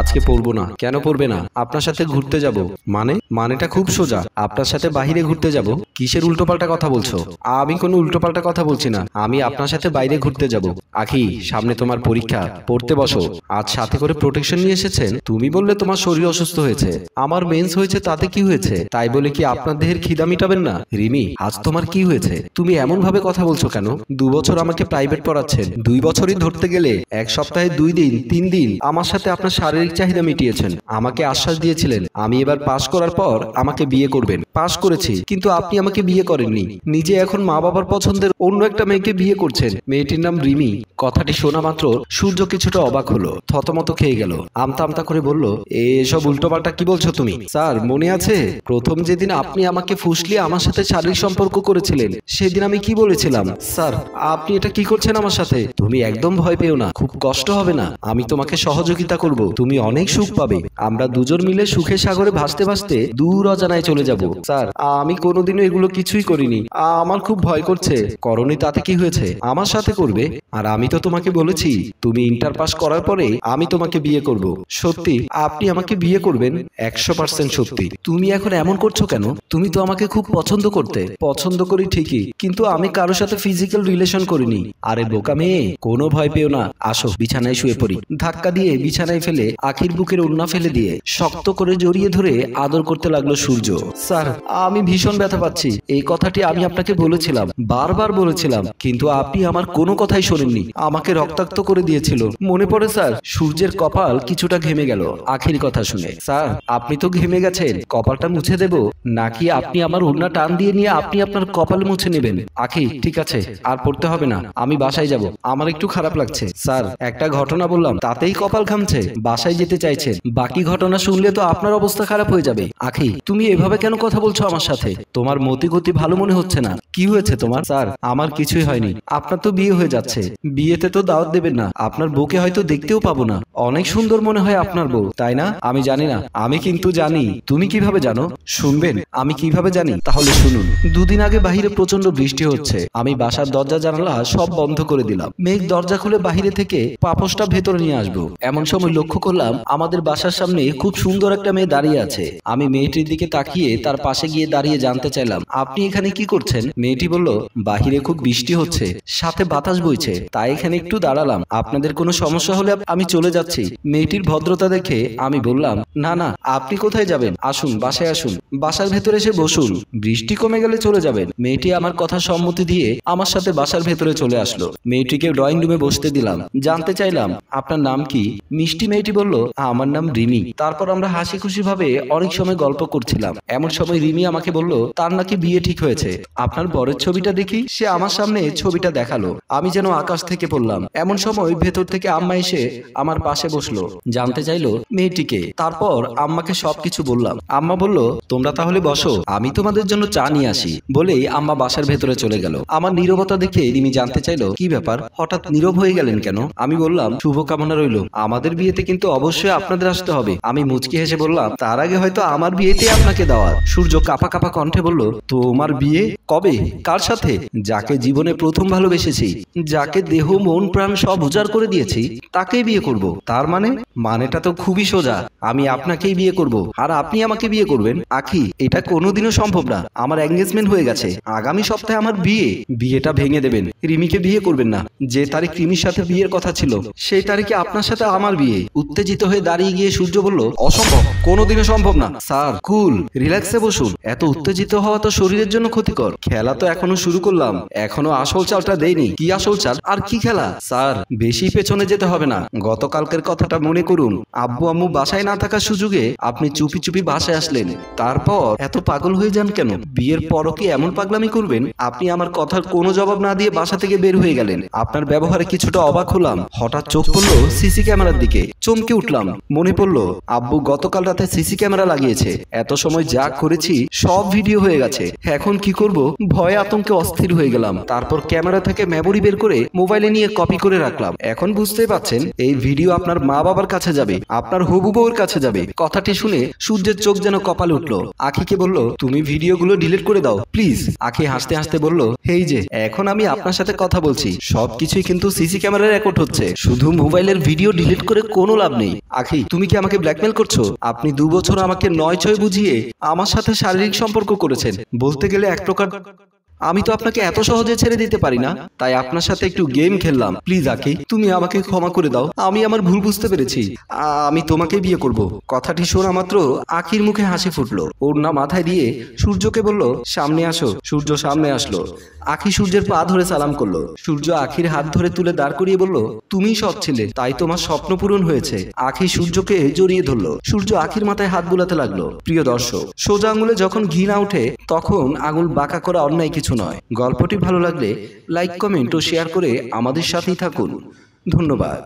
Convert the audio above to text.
আজকে পড়বো না। কেন পড়বে না? আপনার সাথে ঘুরতে যাব। মানেটা খুব সোজা। আপনার সাথে বাইরে ঘুরতে যাব। কিসের উল্টোপাল্টা কথা বলছো? আমি কোনো উল্টোপাল্টা কথা বলছি না। আমি আপনার সাথে বাইরে ঘুরতে যাব। আখি, সামনে তোমার পরীক্ষা, পড়তে বসো। আজ সাথে করে প্রোটেকশন নিয়ে এসেছেন। তুমি বললে তোমার শরীর অসুস্থ হয়েছে। আমার মেন্স হয়েছে, তাতে কি হয়েছে? তাই বলে কি আপনার দেহের খিদা মিটাবেন না? রিমি, আজ তোমার কি হয়েছে? তুমি এমন ভাবে কথা বলছো কেন? 2 বছর আমাকে প্রাইভেট পড়াচ্ছেন। 2 বছরই ধরতে গেলে 1 সপ্তাহে 2 দিন 3 দিন আমার সাথে আপনার শারীরিক চাহিদা মিটিয়েছেন। আমাকে আশ্বাস দিয়েছিলেন আমি এবার পাশ করার পর আমাকে বিয়ে করবেন। পাশ করেছি, কিন্তু আপনি আমাকে বিয়ে করেননি। নিজে এখন মা বাবার পছন্দের অন্য একটা মেয়েকে বিয়ে করছেন। মেয়েটির নাম রিমি। কথাটি শোনা মাত্র সূর্য কিছুটা অবাক হলো, থতমত খেয়ে গেল। আমতা আমতা করে বলল, এসব উল্টোপাল্টা কি বলছো তুমি? স্যার, মনে আছে প্রথম যেদিন আপনি আমাকে ফুসলিয়ে আমার সাথে শারীরিক সম্পর্ক করেছিলেন, সেদিন আমি কি বলেছিলাম? স্যার, আপনি এটা কি করছেন আমার সাথে? তুমি একদম ভয় পেও না, খুব কষ্ট হবে না। আমি তোমাকে সহযোগিতা করব, তুমি অনেক সুখ পাবে। আমরা দুজন মিলে সুখের সাগরে ভাসতে ভাসতে দূর অজানায় চলে যাব। স্যার, আমি কোনোদিনও এগুলো কিছুই করিনি। আমার খুব ভয় করছে। করনি তাতে কি হয়েছে? আমার সাথে করবে। আর আমি তো তোমাকে বলেছি তুমি ইন্টার পাস করার পরে আমি তোমাকে বিয়ে করব। সত্যি আপনি আমাকে বিয়ে করবেন? 100% সত্যি। তুমি এখন এমন করছো কেন? তুমি তো আমাকে খুব পছন্দ করতে। পছন্দ করি ঠিকই, কিন্তু আমি কারোর সাথে ফিজিক্যাল রিলেশন করিনি। আরে বোকা মেয়ে, কোনো ভয় পেও না। আসো, বিছানায় শুয়ে পড়ি। ধাক্কা দিয়ে বিছানায় ফেলে আখির বুকের ওড়না ফেলে দিয়ে শক্ত করে জড়িয়ে ধরে আদর করতে লাগলো সূর্য। স্যার, আমি ভীষণ ব্যথা পাচ্ছি। এই কথাটি আমি আপনাকে বলেছিলাম, বারবার বলেছিলাম, কিন্তু আপনি আমার কোনো কথাই শোনেননি। আমাকে রক্তাক্ত করে দিয়েছিল। মনে পড়ে স্যার? সূর্যের কপাল কিছুটা ঘেমে গেল আখির কথা শুনে। স্যার, আপনি তো ঘেমে গেছেন, কপালটা মুছে দেব নাকি আপনি আমার ওড়না টান দিয়ে নিয়ে আপনি আপনার কপাল মুছে নেবেন? আখি, ঠিক আছে, আর পড়তে হবে না, আমি বাসায় যাব। আমার একটু খারাপ লাগছে। স্যার, একটা ঘটনা বললাম তাতেই কপাল ঘামছে? বাসায় যেতে চাইছেন, বাকি ঘটনা শুনলে তো আপনার অবস্থা খারাপ হয়ে যাবে। আখি, তুমি এভাবে কেন কথা বলছো আমার সাথে? তোমার মতি গতি ভালো মনে হচ্ছে না। কি হয়েছে তোমার? স্যার, আমার কিছুই হয়নি। আপনার তো বিয়ে হয়ে যাচ্ছে, বিয়েতে তো দাওয়াত দেবেন না। আপনার বউকে হয়তো দেখতেও পাবো না। অনেক সুন্দর মনে হয় আপনার বউ, তাই না? আমি জানি না। আমি কিন্তু জানি। তুমি কিভাবে জানো? শুনবেন আমি কিভাবে জানি? তাহলে শুনুন। 2 দিন আগে বাহিরে প্রচন্ড বৃষ্টি হচ্ছে। আমি বাসার দরজা জানালা সব বন্ধ করে দিলাম। মেঘ দরজা খুলে বাহিরে থেকে পাপোশটা ভেতরে নিয়ে আসবো। এমন সময় লক্ষ্য করলাম আমাদের বাসার সামনে খুব সুন্দর একটা মেয়ে দাঁড়িয়ে আছে। আমি মেয়েটির দিকে তাকিয়ে তার পাশে গিয়ে দাঁড়িয়ে জানতে চাইলাম, আপনি এখানে কি করছেন? মেয়েটি বলল, বাহিরে খুব বৃষ্টি হচ্ছে, সাথে বাতাস বইছে, তাই এখানে একটু দাঁড়ালাম। আপনাদের কোনো সমস্যা হলে আমি চলে যাচ্ছি। মেয়েটির ভদ্রতা দেখে আমি বললাম, না না, আপনি কোথায় যাবেন? আসুন, বাসায় আসুন, বাসার ভেতরে এসে বসুন। বৃষ্টি কমে গেলে চলে যাবেন। মেয়েটি আমার কথা সম্মতি দিয়ে আমার সাথে বাসার ভেতরে চলে আসলো। মেয়েটিকে ড্রয়িং রুমে বসতে দিলাম। জানতে চাইলাম, আপনার নাম কি? মিষ্টি মেয়েটি বলল, আমার নাম রিমি। তারপর আমরা হাসি খুশি ভাবে অনেক সময় গল্প করছিলাম। এমন সময় রিমি আমাকে বলল, তার নাকি বিয়ে ঠিক হয়েছে। আপনার বরের ছবিটা দেখি। সে আমার সামনে ছবিটা দেখালো। আমি যেন আকাশ থেকে পড়লাম। এমন সময় ভেতর থেকে আম্মা এসে আমার পাশে বসলো। জানতে চাইলো মেয়েটিকে। তারপর আম্মাকে সবকিছু বললাম। আম্মা বলল, তোমরা তাহলে বসো, আমি তোমাদের জন্য চা নিয়ে আসি। বলেই আম্মা বাসার ভেতরে চলে গেল। আমার নীরবতা দেখে রিমি জানতে চাইলো, কি ব্যাপার, হঠাৎ নীরব হয়ে গেলেন কেন? আমি বললাম, শুভকামনা রইল। আমাদের বিয়েতে কিন্তু অবশ্যই আপনাদের আসতে হবে। আমি মুচকি হেসে বললাম, তার আগে হয়তো আমার বিয়েতে আপনাকে দাওয়াত। সূর্য কাঁপা কাঁপা কণ্ঠে বলল, তোমার বিয়ে কবে? কার সাথে? যাকে জীবনে প্রথম ভালোবেসেছি, যাকে দেহ মন প্রাণ সব উজাড় করে দিয়েছি, তাকেই বিয়ে করব। তার মানেটা তো খুবই সোজা। আমি আপনাকেই বিয়ে করব, আর আপনি আমাকে বিয়ে করবেন। আখি, এটা কোনোদিনও সম্ভব না। আমার এঙ্গেজমেন্ট হয়ে গেছে। আগামী সপ্তাহে আমার বিয়ে। বিয়েটা ভেঙে দেবেন। রিমিকে বিয়ে করবেন না। যে তারিখ রিমির সাথে বিয়ের কথা ছিল, সেই তারিখে আপনার সাথে আমার বিয়ে। উত্তেজিত হয়ে দাঁড়িয়ে গিয়ে সূর্য বলল, অসম্ভব, কোনোদিনও সম্ভব না। স্যার, কুল, রিল্যাক্সে বসুন। এত উত্তেজিত হওয়া তো শরীরের জন্য ক্ষতিকর। খেলা তো এখনো শুরু করলাম, এখনো আসল চালটা দেইনি। কি আসল চাল? আর কি খেলা? স্যার, বেশি পেছনে যেতে হবে না। গতকালকের কথাটা মনে করুন। আব্বু আম্মু বাসায় না থাকার সুযোগে আপনি চুপি চুপি বাসায় আসলেন। তারপর এত পাগল হয়ে যান কেন? বিয়ের পরও কি এমন পাগলামি করবেন? আপনি আমার কথার কোনো জবাব না দিয়ে বাসা থেকে বের হয়ে গেলেন। আপনার ব্যবহারে কিছুটা অবাক হলাম। হঠাৎ চোখ পড়লো সিসি ক্যামেরার দিকে। চমকে উঠলাম। মনে পড়লো আব্বু গতকাল রাতে সিসি ক্যামেরা লাগিয়েছে। এত সময় যা করেছি সব ভিডিও হয়ে গেছে। এখন কি করব? ভয়ে আতঙ্কে অস্থির হয়ে গেলাম। তারপর ক্যামেরা থেকে মেমোরি বের করে মোবাইলে নিয়ে কপি করে রাখলাম। এখন বুঝতেই পারছেন, এই ভিডিও আপনার মা বাবার কাছে যাবে, আপনার হবু বউর কাছে যাবে। কথাটি শুনে সূর্যের চোখ যেন কপালে উঠলো। আখিকে বলল, তুমি ভিডিওগুলো ডিলিট করে দাও প্লিজ। আখি হাসতে হাসতে বলল, এই যে এখন আমি আপনার সাথে কথা বলছি, সবকিছুই কিন্তু সিসি ক্যামেরায় রেকর্ড হচ্ছে। শুধু মোবাইলের ভিডিও ডিলিট করে কোনো লাভ নেই। আখি, তুমি কি আমাকে ব্ল্যাকমেল করছো? আপনি 2 বছর আমাকে 9-6 বুঝিয়ে আমার সাথে শারীরিক সম্পর্ক করেছেন। বলতে গেলে এক প্রকার আমি তো আপনাকে এত সহজে ছেড়ে দিতে পারি না, তাই আপনার সাথে একটু গেম খেললাম। প্লিজ আখি, তুমি আমাকে ক্ষমা করে দাও। আমি আমার ভুল বুঝতে পেরেছি। আমি তোমাকে বিয়ে করব। কথাটি শোনা মাত্র আখির মুখে হাসি ফুটলো। ওড়না মাথায় দিয়ে সূর্যকে বলল, সামনে আসো। সূর্য সামনে আসলো। আখি সূর্যের পা ধরে সালাম করলো। সূর্য আখির হাত ধরে তুলে দাঁড় করিয়ে বলল, তুমিই সৎ ছিলে, তাই তোমার স্বপ্ন পূরণ হয়েছে। আখি সূর্যকে জড়িয়ে ধরলো। সূর্য আখির মাথায় হাত বুলাতে লাগলো। প্রিয় দর্শক, সোজা আঙুলে যখন ঘি না ওঠে তখন আঙুল বাঁকা করা অন্যায় কিছু নয়। গল্পটি ভালো লাগলে লাইক, কমেন্ট ও শেয়ার করে আমাদের সাথেই থাকুন। ধন্যবাদ।